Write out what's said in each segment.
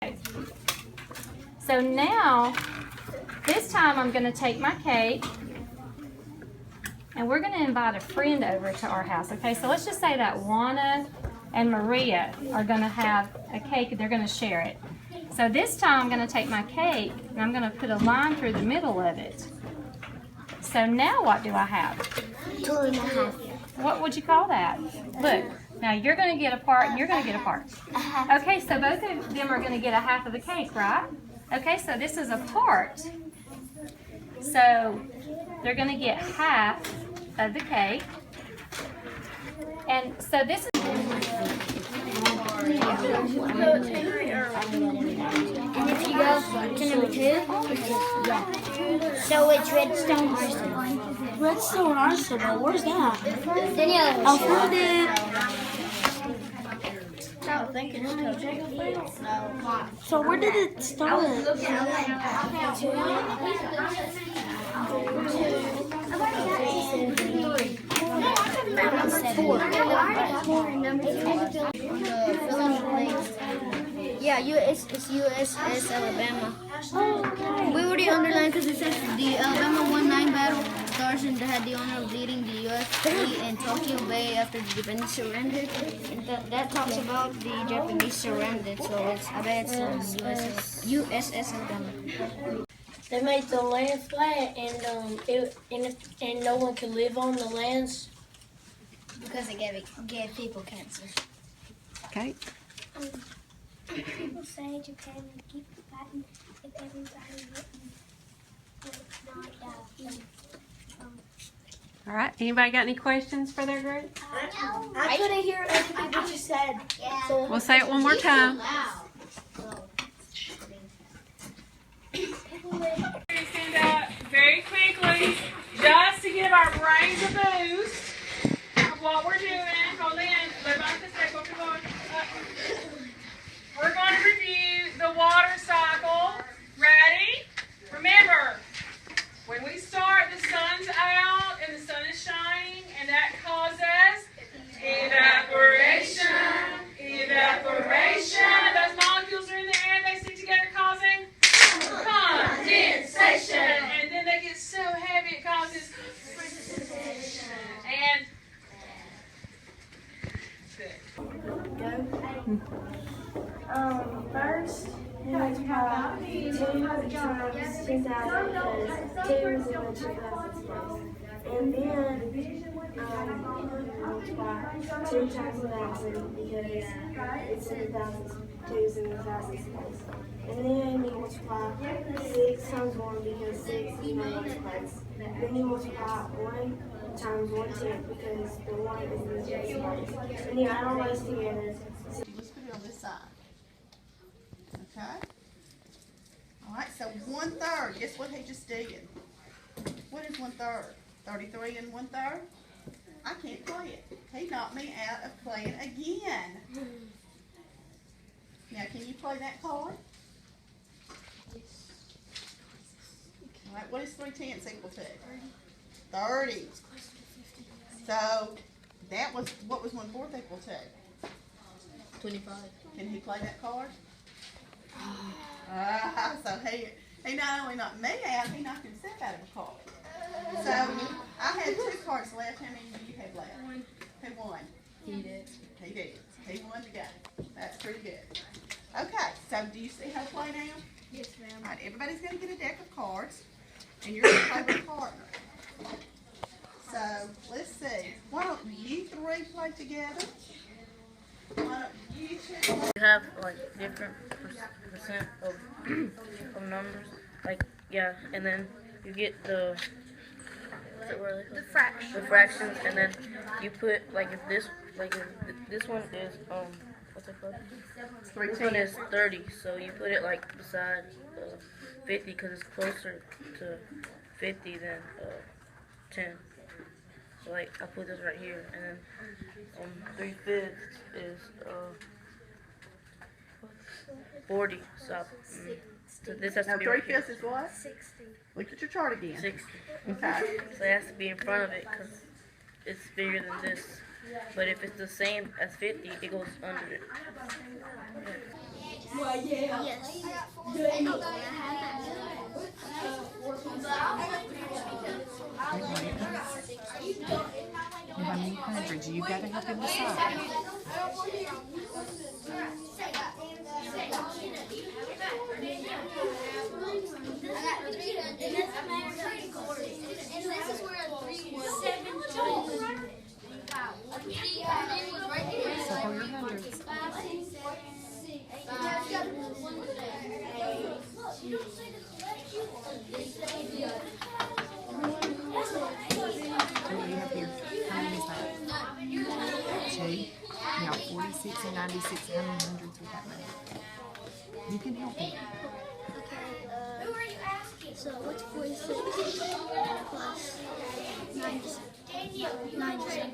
Okay. So now, this time I'm going to take my cake and we're going to invite a friend over to our house. Okay, so let's just say that Juana and Maria are going to have a cake. They're going to share it. So this time I'm going to take my cake and I'm going to put a line through the middle of it. So now what do I have? 2.5. What would you call that? Look, now you're going to get a part and you're going to get a part. Okay, so both of them are going to get a half of the cake, right? Okay, so this is a part. So they're going to get half of the cake. And so this is... And if you go to number 2, so it's Redstone Arsenal. Redstone Arsenal, where's that? Danielle, I found it. So where did it start? Yeah, it's USS Alabama. We already underlined because it says the Alabama won 9 battle stars and had the honor of leading the U.S. fleet in Tokyo Bay after the Japanese surrendered. And that talks about the Japanese surrendered, so I bet it's USS Alabama. They made the land flat, and and no one could live on the lands. Because it gave people cancer. Okay. People say Japan would keep fighting if everybody would not die. All right. Anybody got any questions for their group? I couldn't hear anything that you said. So We'll say it one more time. Stand up very quickly just to give our brains a boost of what we're doing. Hold in. We're going to review the water cycle. Ready? Remember, when we start, the sun's out and the sun is shining, and that causes evaporation. Evaporation. Those molecules are in the air, they stick together, causing condensation. And then they get so heavy it causes precipitation. And first, you multiply 2 times 2,000 because 2 is in the 2,000 place. And then multiply 2 times 1,000 because it's in the thousands. 2 is in the thousands place. And then you multiply 6 times 1 because 6 is in the 1's place. Then you multiply 1 times 1/10 because the 1 is in the 10's place. And you add all those together. Let's put it on this side. Okay? Alright, so 1/3. Guess what he just did? What is 1/3? 33 and 1/3? I can't play it. He knocked me out of playing again. Now, can you play that card? Alright, what is 3/10 equal to? 30. So, that was, what was 1/4 equal to? 25. Can he play that card? So he not only knocked me out, he knocked himself out of a card. So I had 2 cards left. How many do you have left? Who won? He did. He did. He won the game. That's pretty good. Okay, so do you see how to play now? Yes, ma'am. All right, everybody's going to get a deck of cards, and you're going to play with a partner. So let's see. Why don't you 3 play together? Why don't you 2 play? You have like different percent of numbers, like yeah, and then you get the fractions, and then you put like if this one is what's it called? This one is 30, so you put it like beside 50 because it's closer to 50 than 10. So like I put this right here, and then 3/5 is 40. So this has to Now be 3/5 is what? 60. Look at your chart again. 60. Okay. So it has to be in front of it because it's bigger than this. But if it's the same as 50, it goes under it. Yes. If I need hundreds, you gotta help him decide. Circle your hundreds. What do you have here? How many is that? 2. Now 46 and 96. How many hundreds would that make? You can help him. So what's 46 plus 96? 96.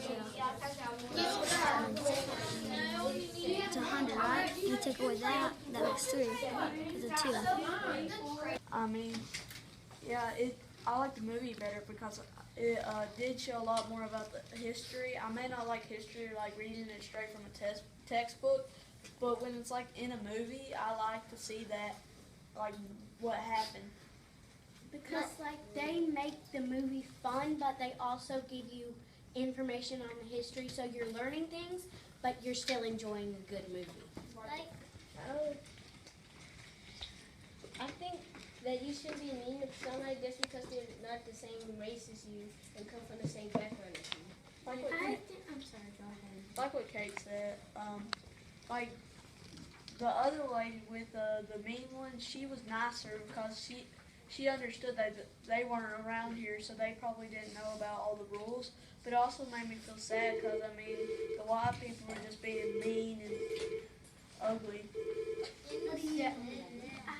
It's 100, right? You take away that makes 3. Because of 2. I mean, yeah, I like the movie better because it did show a lot more about the history. I may not like history, like reading it straight from a textbook, but when it's like in a movie, I like to see that, like what happened. Because like they make the movie fun, but they also give you information on the history, so you're learning things, but you're still enjoying a good movie. I think that you shouldn't be mean to somebody just because they're not the same race as you and come from the same background as you. I'm sorry, go ahead. Like what Kate said, like the other lady with the mean one, she was nicer because she understood that they weren't around here, so they probably didn't know about all the rules. But it also made me feel sad because, I mean, the white people were just being mean and ugly.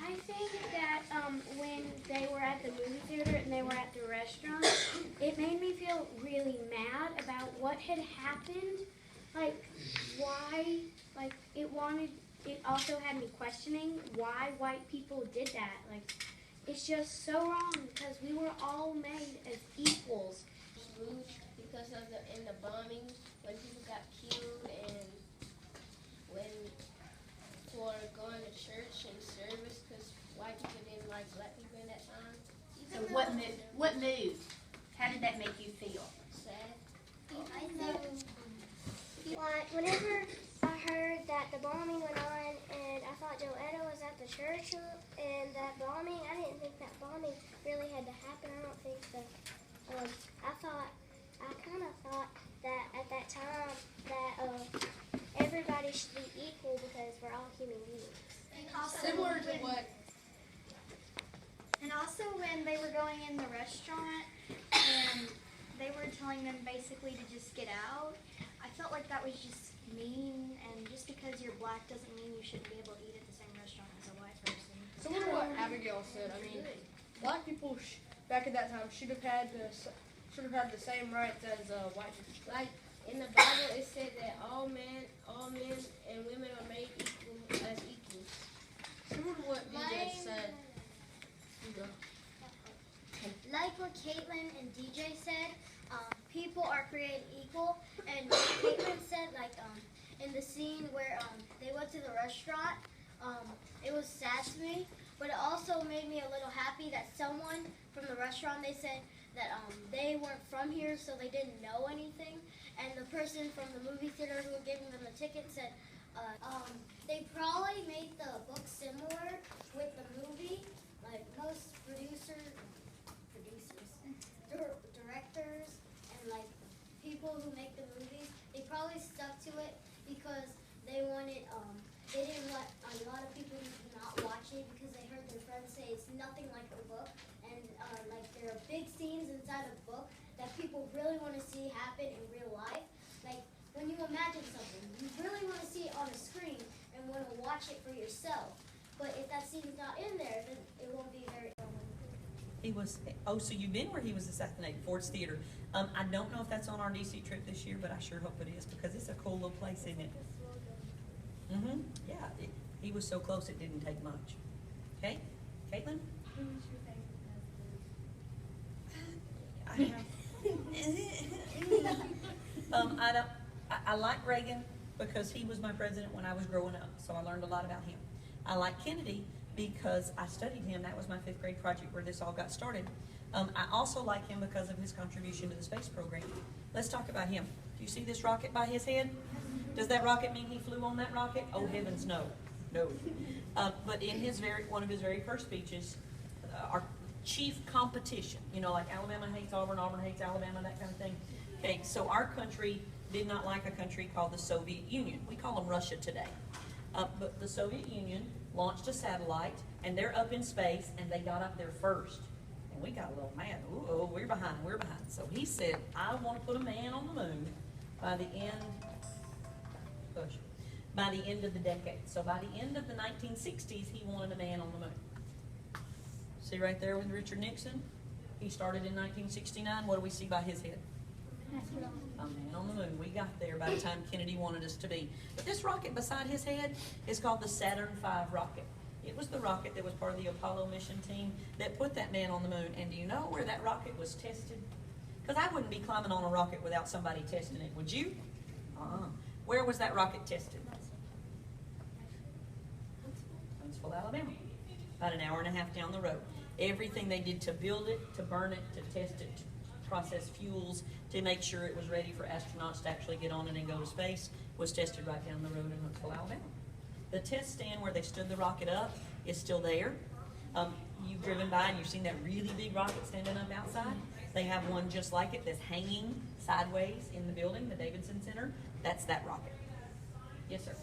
I think that when they were at the movie theater and they were at the restaurant, it made me feel really mad about what had happened. Like, why, like, it also had me questioning why white people did that. Like, it's just so wrong because we were all made as equals. Because of in the bombing, when people got killed and when people were going to church and service because white people didn't like black people in that time. So what moved? How did that make you feel? Sad. Like, whenever I heard that the bombing went on and I thought Joetta was at the church and that bombing, I didn't think that bombing really had to happen. I don't think that, I kind of thought that at that time that everybody should be equal because we're all human beings. Similar to what? And also when they were going in the restaurant and they were telling them basically to just get out, I felt like that was just mean, and just because you're black doesn't mean you shouldn't be able to eat at the same restaurant as a white person. Similar to what Abigail said, I mean, black people back at that time should have had the same rights as white people. Like in the Bible, it said that all men and women are made equal as equals. Similar to what DJ said. Like what Caitlin and DJ said, people are created equal, and what Caitlin said, like in the scene where they went to the restaurant, it was sad to me, but it also made me a little happy that someone from the restaurant, they said that they weren't from here, so they didn't know anything, and the person from the movie theater who was giving them the ticket said they probably made the book similar with the movie. Like most directors, and like people who make the movies, they probably stuck to it because they wanted, they didn't want a lot of people to not watch it because they heard their friends say it's nothing like the book, and like there are big scenes inside a book that people really want to see happen in real life. Like when you imagine something, you really want to see it on a screen and want to watch it for yourself. But if that scene's not in there, then it won't be very. He was, oh, so you've been where he was assassinated, Ford's Theater. I don't know if that's on our DC trip this year, but I sure hope it is because it's a cool little place, isn't it? Mm-hmm. Yeah, he was so close it didn't take much. Okay, Caitlin? I like Reagan because he was my president when I was growing up, so I learned a lot about him. I like Kennedy because I studied him. That was my 5th grade project where this all got started. I also like him because of his contribution to the space program. Let's talk about him. Do you see this rocket by his head? Does that rocket mean he flew on that rocket? Oh heavens, no. No. But in one of his very first speeches, our chief competition, you know, like Alabama hates Auburn, Auburn hates Alabama, that kind of thing. Okay, so our country did not like a country called the Soviet Union. We call them Russia today. But the Soviet Union launched a satellite, and they're up in space, and they got up there first. And we got a little mad. Oh, we're behind, we're behind. So he said, I want to put a man on the moon by the end of the decade. So by the end of the 1960s, he wanted a man on the moon. See right there with Richard Nixon? He started in 1969. What do we see by his head? A man on the moon. We got there by the time Kennedy wanted us to be. But this rocket beside his head is called the Saturn V rocket. It was the rocket that was part of the Apollo mission team that put that man on the moon. And do you know where that rocket was tested? Because I wouldn't be climbing on a rocket without somebody testing it, would you? Where was that rocket tested? Russellville, Alabama. About an hour and a half down the road. Everything they did to build it, to burn it, to test it, to process fuels, to make sure it was ready for astronauts to actually get on it and go to space, was tested right down the road in Russellville, Alabama. The test stand where they stood the rocket up is still there. You've driven by and you've seen that really big rocket standing up outside. They have one just like it that's hanging sideways in the building, the Davidson Center. That's that rocket. Yes, sir.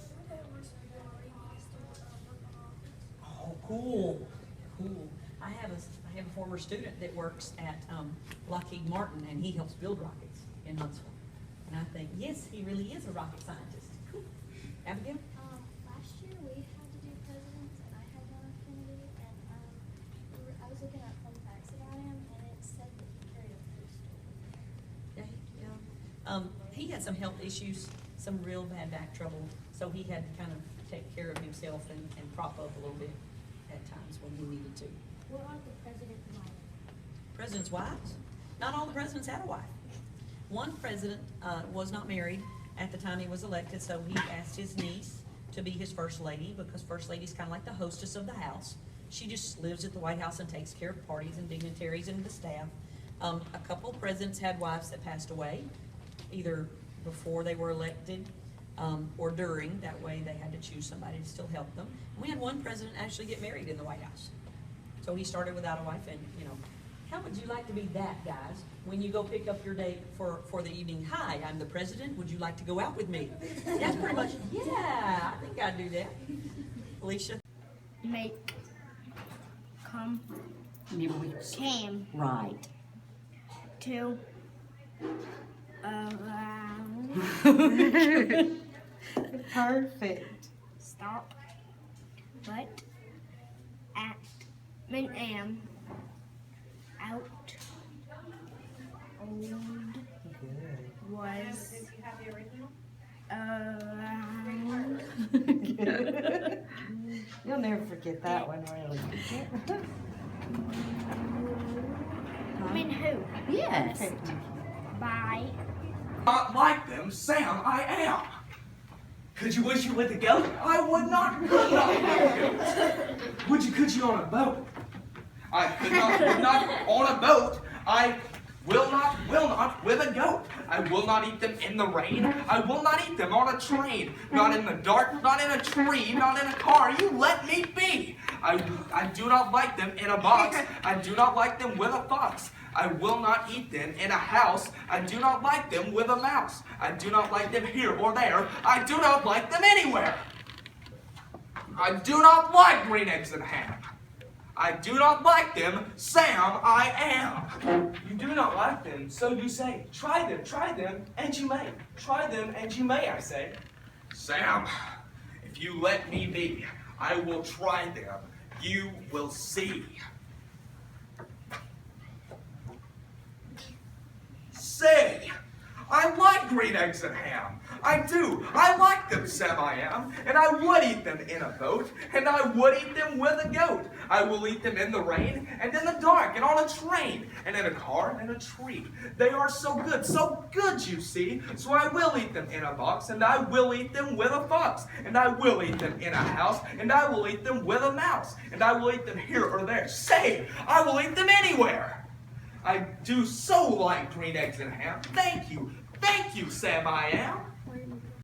Oh, cool. Cool. I have a former student that works at Lockheed Martin, and he helps build rockets in Huntsville. And I think, yes, he really is a rocket scientist. Cool. Abigail? Last year we had to do presidents, and I had John F. Kennedy, and I was looking at fun facts about him, and it said that he carried a pistol. Yeah. He had some health issues, some real bad back trouble, so he had to kind of take care of himself and prop up a little bit at times when he needed to. What about the president's wife? President's wives? Not all the presidents had a wife. One president was not married at the time he was elected, so he asked his niece to be his first lady, because first lady's kind of like the hostess of the house. She just lives at the White House and takes care of parties and dignitaries and the staff. A couple presidents had wives that passed away, either before they were elected or during. That way they had to choose somebody to still help them. And we had one president actually get married in the White House. So he started without a wife, and you know, how would you like to be that, guys, when you go pick up your date for the evening? Hi, I'm the president. Would you like to go out with me? That's pretty much, yeah, I think I'd do that. Alicia? Make. Come. Came. Right. To. Around. Perfect. Stop. But. At. Am. Out. Old. Was. Around. You'll never forget that one, really. Who? Yes. By. Not like them, Sam, I am. Could you wish you with a goat? I would not with a goat. Could you on a boat? I could not on a boat. I will not with a goat. I will not eat them in the rain. I will not eat them on a train. Not in the dark, not in a tree, not in a car. You let me be. I do not like them in a box. I do not like them with a fox. I will not eat them in a house. I do not like them with a mouse. I do not like them here or there. I do not like them anywhere. I do not like green eggs and ham. I do not like them, Sam, I am. You do not like them, so you say. Try them, and you may. Try them, and you may, I say. Sam, if you let me be, I will try them. You will see. Say, I like green eggs and ham. I do. I like them, Sam, I am. And I would eat them in a boat, and I would eat them with a goat. I will eat them in the rain, and in the dark, and on a train, and in a car, and a tree. They are so good, you see. So I will eat them in a box, and I will eat them with a fox, and I will eat them in a house, and I will eat them with a mouse, and I will eat them here or there. Say, I will eat them anywhere. I do so like green eggs and ham. Thank you, Sam, I am.